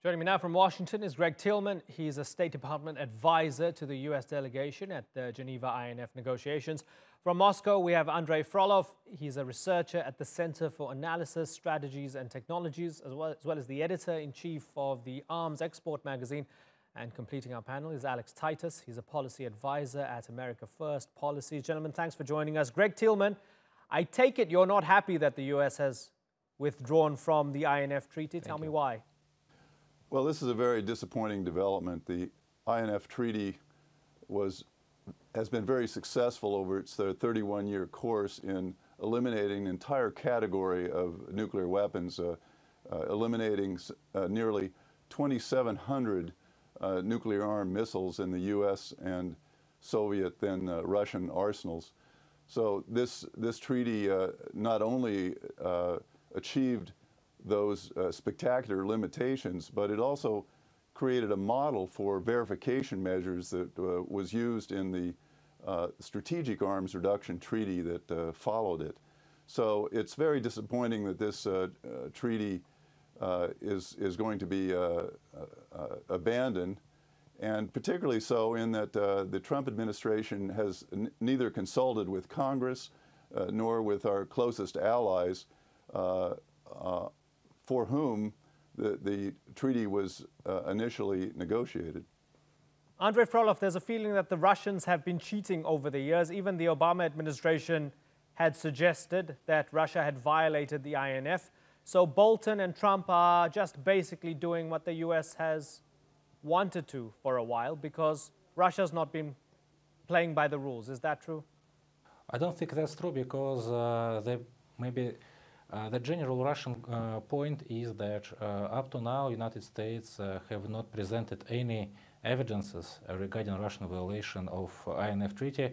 Joining me now from Washington is Greg Theilmann. He's a State Department advisor to the US Delegation at the Geneva INF negotiations. From Moscow, we have Andrie Frolov. He's a researcher at the Center for Analysis, Strategies and Technologies, as well as the editor-in-chief of the Arms Export magazine. And completing our panel is Titus. He's a policy advisor at America First Policies. Gentlemen, thanks for joining us. Greg Theilmann, I take it you're not happy that the US has withdrawn from the INF treaty. Tell me why. Well, this is a very disappointing development. The INF treaty has been very successful over its 31-year course in eliminating an entire category of nuclear weapons, eliminating nearly 2,700 nuclear-armed missiles in the U.S. and Soviet, then Russian arsenals. So this treaty not only achieved those spectacular limitations, but it also created a model for verification measures that was used in the Strategic Arms Reduction Treaty that followed it. So it's very disappointing that this treaty is going to be abandoned, and particularly so in that the Trump administration has neither consulted with Congress nor with our closest allies for whom the treaty was initially negotiated. Andrie Frolov, there's a feeling that the Russians have been cheating over the years. Even the Obama administration had suggested that Russia had violated the INF. So Bolton and Trump are just basically doing what the US has wanted to for a while because Russia's not been playing by the rules. Is that true? I don't think that's true because the general Russian point is that up to now, United States have not presented any evidences regarding Russian violation of INF treaty,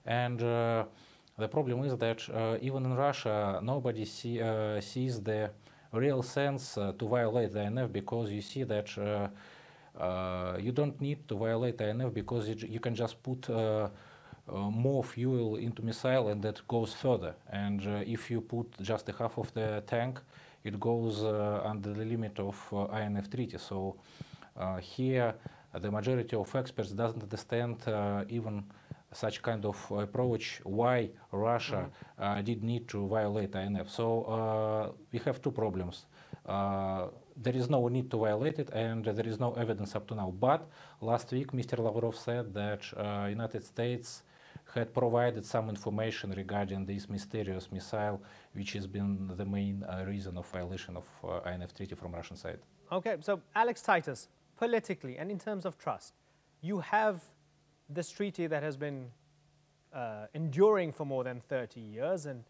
and the problem is that even in Russia, nobody sees the real sense to violate the INF, because you see that you don't need to violate the INF because you can just put more fuel into missile and that goes further, and if you put just the half of the tank, it goes under the limit of INF treaty. So here the majority of experts doesn't understand even such kind of approach, why Russia did need to violate INF. So we have two problems. There is no need to violate it, and there is no evidence up to now. But last week, Mr. Lavrov said that United States had provided some information regarding this mysterious missile, which has been the main reason of violation of INF treaty from Russian side. Okay, so Titus, politically and in terms of trust, you have this treaty that has been enduring for more than 30 years and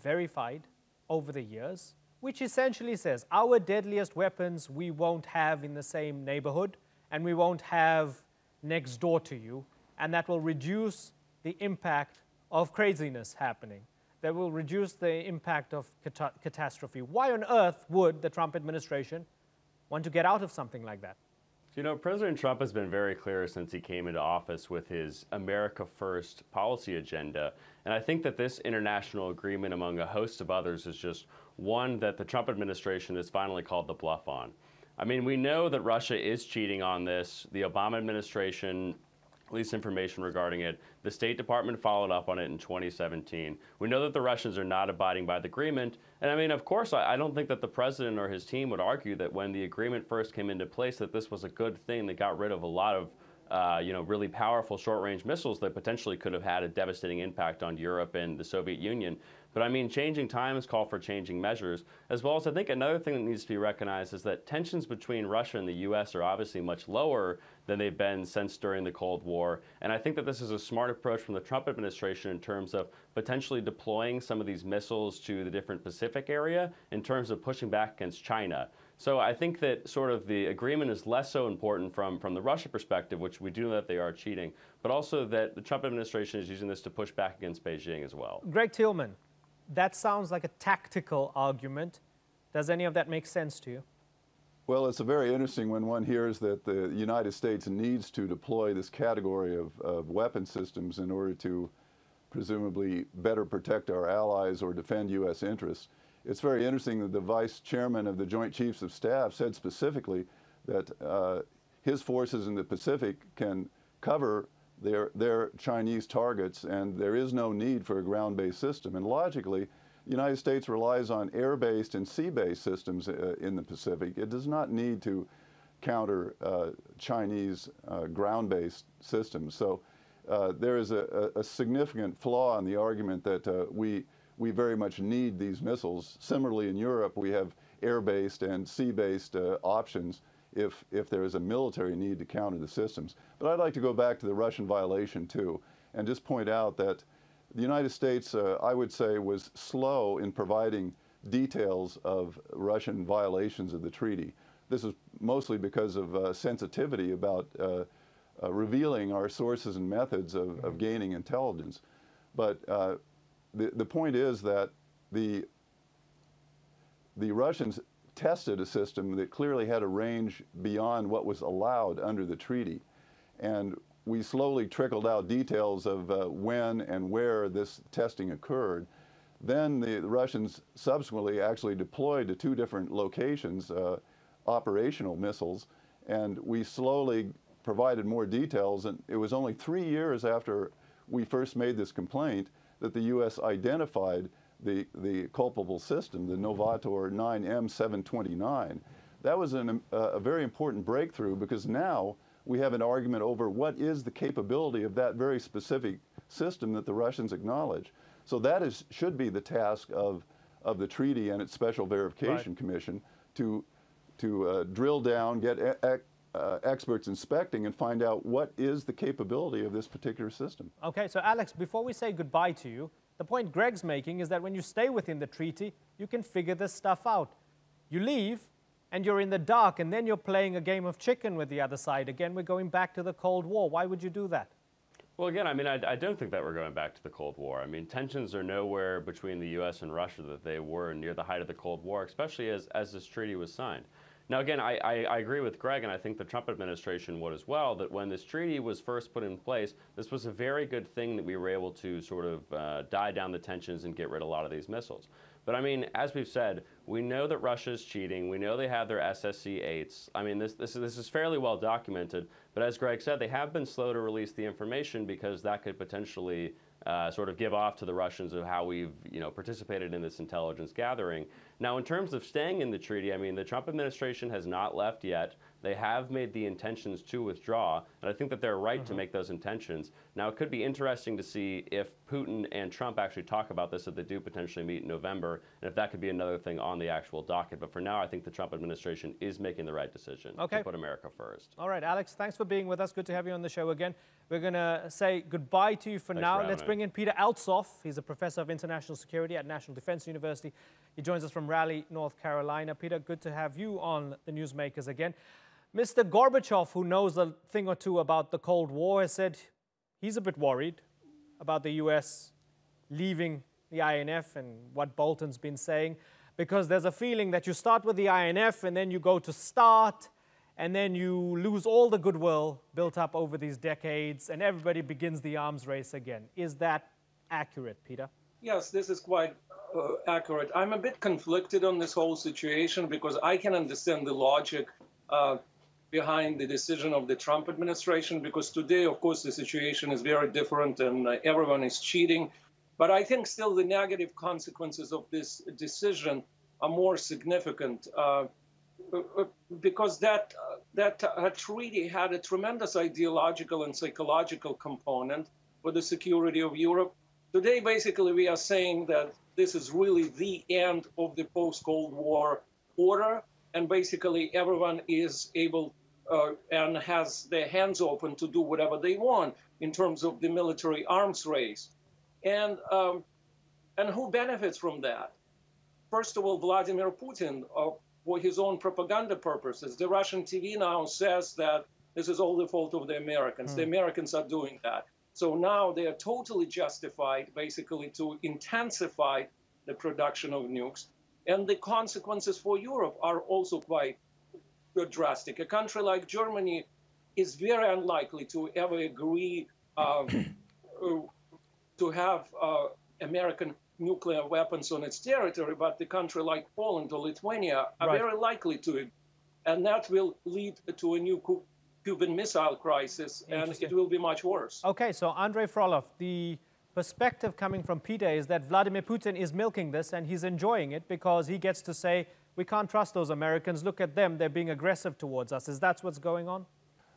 verified over the years, which essentially says our deadliest weapons we won't have in the same neighborhood and we won't have next door to you, and that will reduce the impact of craziness happening. That will reduce the impact of catastrophe. Why on earth would the Trump administration want to get out of something like that? You know, President Trump has been very clear since he came into office with his America First policy agenda. And I think that this international agreement, among a host of others, is just one that the Trump administration has finally called the bluff on. I mean, we know that Russia is cheating on this. The Obama administration released information regarding it. The State Department followed up on it in 2017. We know that the Russians are not abiding by the agreement. And I mean, of course, I don't think that the president or his team would argue that when the agreement first came into place that this was a good thing that got rid of a lot of really powerful short-range missiles that potentially could have had a devastating impact on Europe and the Soviet Union. But I mean, changing times call for changing measures, as well as I think another thing that needs to be recognized is that tensions between Russia and the U.S. are obviously much lower than they've been since during the Cold War. And I think that this is a smart approach from the Trump administration in terms of potentially deploying some of these missiles to the different Pacific area in terms of pushing back against China. So I think that sort of the agreement is less so important from the Russia perspective, which we do know that they are cheating, but also that the Trump administration is using this to push back against Beijing as well. Greg Theilmann, that sounds like a tactical argument. Does any of that make sense to you? Well, it's very interesting when one hears that the United States needs to deploy this category of weapon systems in order to presumably better protect our allies or defend U.S. interests. It's very interesting that the vice chairman of the Joint Chiefs of Staff said specifically that his forces in the Pacific can cover their Chinese targets, and there is no need for a ground-based system. And logically, the United States relies on air-based and sea-based systems in the Pacific. It does not need to counter Chinese ground-based systems. So there is a significant flaw in the argument that we very much need these missiles. Similarly, in Europe, we have air-based and sea-based options if there is a military need to counter the systems. But I'd like to go back to the Russian violation, too, and just point out that the United States, I would say, was slow in providing details of Russian violations of the treaty. This is mostly because of sensitivity about revealing our sources and methods of gaining intelligence. But the point is that the Russians tested a system that clearly had a range beyond what was allowed under the treaty. And we slowly trickled out details of when and where this testing occurred. Then the Russians subsequently actually deployed to 2 different locations operational missiles, and we slowly provided more details. And it was only 3 years after we first made this complaint that the U.S. identified the culpable system, the Novator 9M729. That was a very important breakthrough, because now we have an argument over what is the capability of that very specific system that the Russians acknowledge. So that should be the task of the treaty and its Special Verification Commission to drill down, get experts inspecting, and find out what is the capability of this particular system. Okay, so Alex, before we say goodbye to you, the point Greg's making is that when you stay within the treaty, you can figure this stuff out. You leave, and you're in the dark, and then you're playing a game of chicken with the other side. Again, we're going back to the Cold War. Why would you do that? Well, again, I mean, I don't think that we're going back to the Cold War. I mean, tensions are nowhere between the U.S. and Russia that they were near the height of the Cold War, especially as this treaty was signed. Now, again, I agree with Greg, and I think the Trump administration would as well, that when this treaty was first put in place, this was a very good thing that we were able to sort of die down the tensions and get rid of a lot of these missiles. But I mean, as we've said, we know that Russia's cheating. We know they have their SSC-8s. I mean, this is fairly well documented. But as Greg said, they have been slow to release the information because that could potentially sort of give off to the Russians of how we've participated in this intelligence gathering. Now, in terms of staying in the treaty, I mean, the Trump administration has not left yet. They have made the intentions to withdraw, and I think that they're right to make those intentions. Now, it could be interesting to see if Putin and Trump actually talk about this, if they do potentially meet in November, and if that could be another thing on the actual docket. But for now, I think the Trump administration is making the right decision to put America first. All right, Alex, thanks for being with us. Good to have you on the show again. We're going to say goodbye to you for now. Let's bring in Peter Altsoff. He's a professor of international security at National Defense University. He joins us from Raleigh, North Carolina. Peter, good to have you on the Newsmakers again. Mr. Gorbachev, who knows a thing or two about the Cold War, has said he's a bit worried about the U.S. leaving the INF and what Bolton's been saying, because there's a feeling that you start with the INF and then you go to START, and then you lose all the goodwill built up over these decades, and everybody begins the arms race again. Is that accurate, Peter? Yes, this is quite accurate. I'm a bit conflicted on this whole situation because I can understand the logic behind the decision of the Trump administration, because today, of course, the situation is very different and everyone is cheating. But I think still the negative consequences of this decision are more significant because that treaty had a tremendous ideological and psychological component for the security of Europe. Today, basically, we are saying that this is really the end of the post-Cold War order, and basically everyone is able and has their hands open to do whatever they want in terms of the military arms race. And who benefits from that? First of all, Vladimir Putin, for his own propaganda purposes. The Russian TV now says that this is all the fault of the Americans. The Americans are doing that. So now they are totally justified, basically, to intensify the production of nukes. And the consequences for Europe are also quite drastic. A country like Germany is very unlikely to ever agree to have American nuclear weapons on its territory, but the country like Poland or Lithuania are very likely to. and that will lead to a new Cuban Missile Crisis, and it will be much worse. Okay, so Andrei Frolov, the perspective coming from Peter is that Vladimir Putin is milking this and he's enjoying it because he gets to say, we can't trust those Americans, look at them, they're being aggressive towards us. Is that what's going on?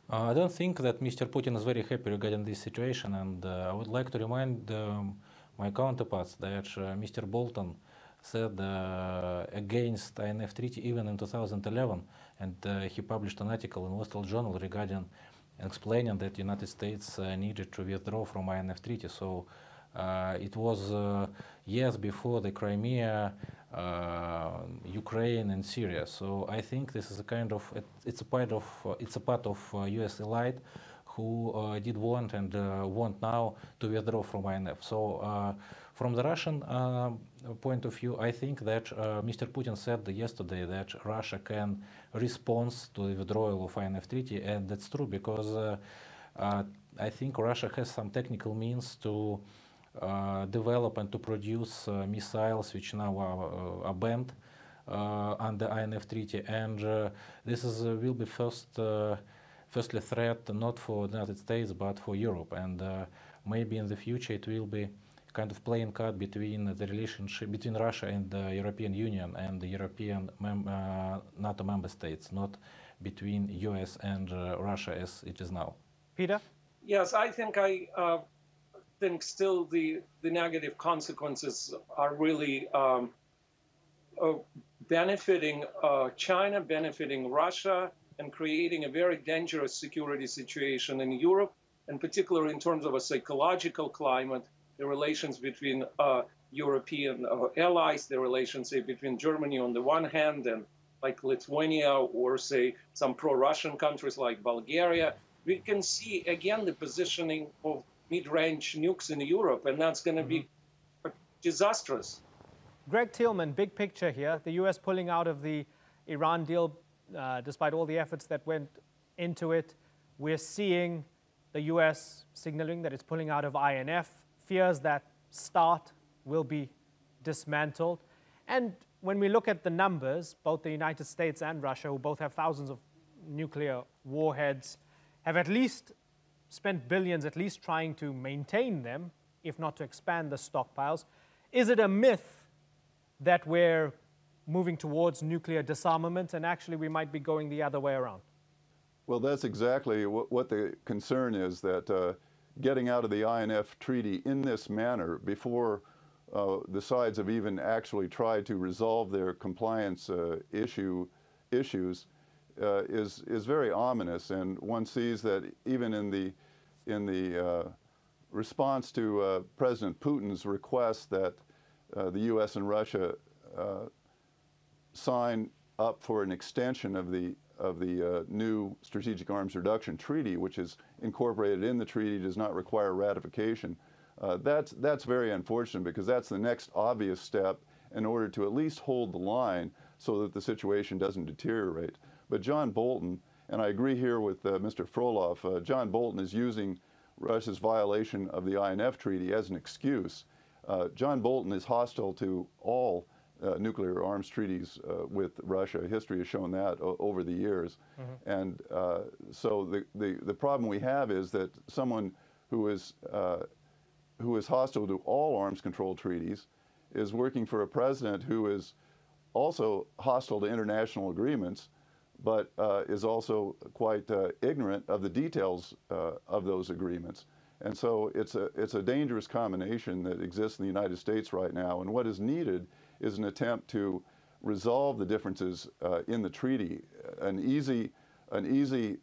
I don't think that Mr. Putin is very happy regarding this situation, and I would like to remind my counterparts that Mr. Bolton said against INF Treaty even in 2011, and he published an article in Wall Street Journal regarding explaining that the United States needed to withdraw from INF Treaty. So it was years before the Crimea, Ukraine, and Syria. So I think this is a kind of it's a part of U.S. elite who did want and want now to withdraw from INF. So from the Russian point of view, I think that Mr. Putin said yesterday that Russia can respond to the withdrawal of INF Treaty, and that's true because I think Russia has some technical means to develop and to produce missiles which now are banned under INF Treaty, and this will be firstly threat not for the United States but for Europe, and maybe in the future it will be kind of playing card between the relationship between Russia and the European Union and the European NATO member states, not between US and Russia as it is now. Peter? Yes, I think still the negative consequences are really benefiting China, benefiting Russia, and creating a very dangerous security situation in Europe, and particularly in terms of a psychological climate, the relations between European allies, the relationship between Germany on the one hand and like Lithuania, or say some pro-Russian countries like Bulgaria. We can see again the positioning of mid-range nukes in Europe, and that's going to be disastrous. Greg Theilmann, big picture here. The U.S. pulling out of the Iran deal, despite all the efforts that went into it. We're seeing the U.S. signaling that it's pulling out of INF, fears that START will be dismantled. And when we look at the numbers, both the United States and Russia, who both have thousands of nuclear warheads, have at least spent billions at least trying to maintain them, if not to expand the stockpiles. Is it a myth that we're moving towards nuclear disarmament and actually we might be going the other way around? Well, that's exactly what the concern is, that getting out of the INF Treaty in this manner before the sides have even actually tried to resolve their compliance issues is very ominous, and one sees that even in the response to President Putin's request that the U.S. and Russia sign up for an extension of the new Strategic Arms Reduction Treaty, which is incorporated in the treaty, does not require ratification. That's very unfortunate, because that's the next obvious step in order to at least hold the line so that the situation doesn't deteriorate. But John Bolton, and I agree here with Mr. Frolov, John Bolton is using Russia's violation of the INF Treaty as an excuse. John Bolton is hostile to all nuclear arms treaties with Russia. History has shown that over the years. And so the problem we have is that someone who is hostile to all arms control treaties is working for a president who is also hostile to international agreements, but is also quite ignorant of the details of those agreements. And so it's a dangerous combination that exists in the United States right now. And what is needed is an attempt to resolve the differences in the treaty. An easy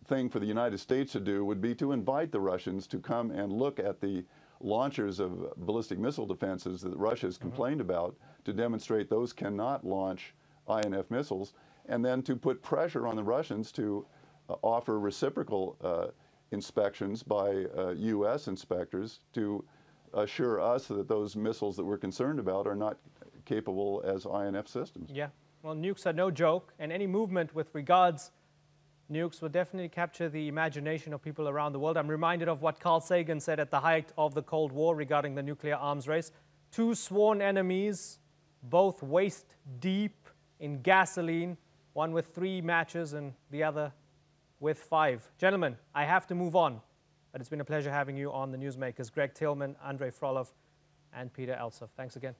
thing for the United States to do would be to invite the Russians to come and look at the launchers of ballistic missile defenses that Russia has complained about, to demonstrate those cannot launch INF missiles, and then to put pressure on the Russians to offer reciprocal inspections by U.S. inspectors to assure us that those missiles that we're concerned about are not capable as INF systems. Yeah, well, nukes are no joke, and any movement with regards nukes will definitely capture the imagination of people around the world. I'm reminded of what Carl Sagan said at the height of the Cold War regarding the nuclear arms race. Two sworn enemies, both waist deep in gasoline, one with 3 matches and the other with 5. Gentlemen, I have to move on, but it's been a pleasure having you on the Newsmakers. Greg Theilmann, Andrie Frolov, and Peter Elsov. Thanks again.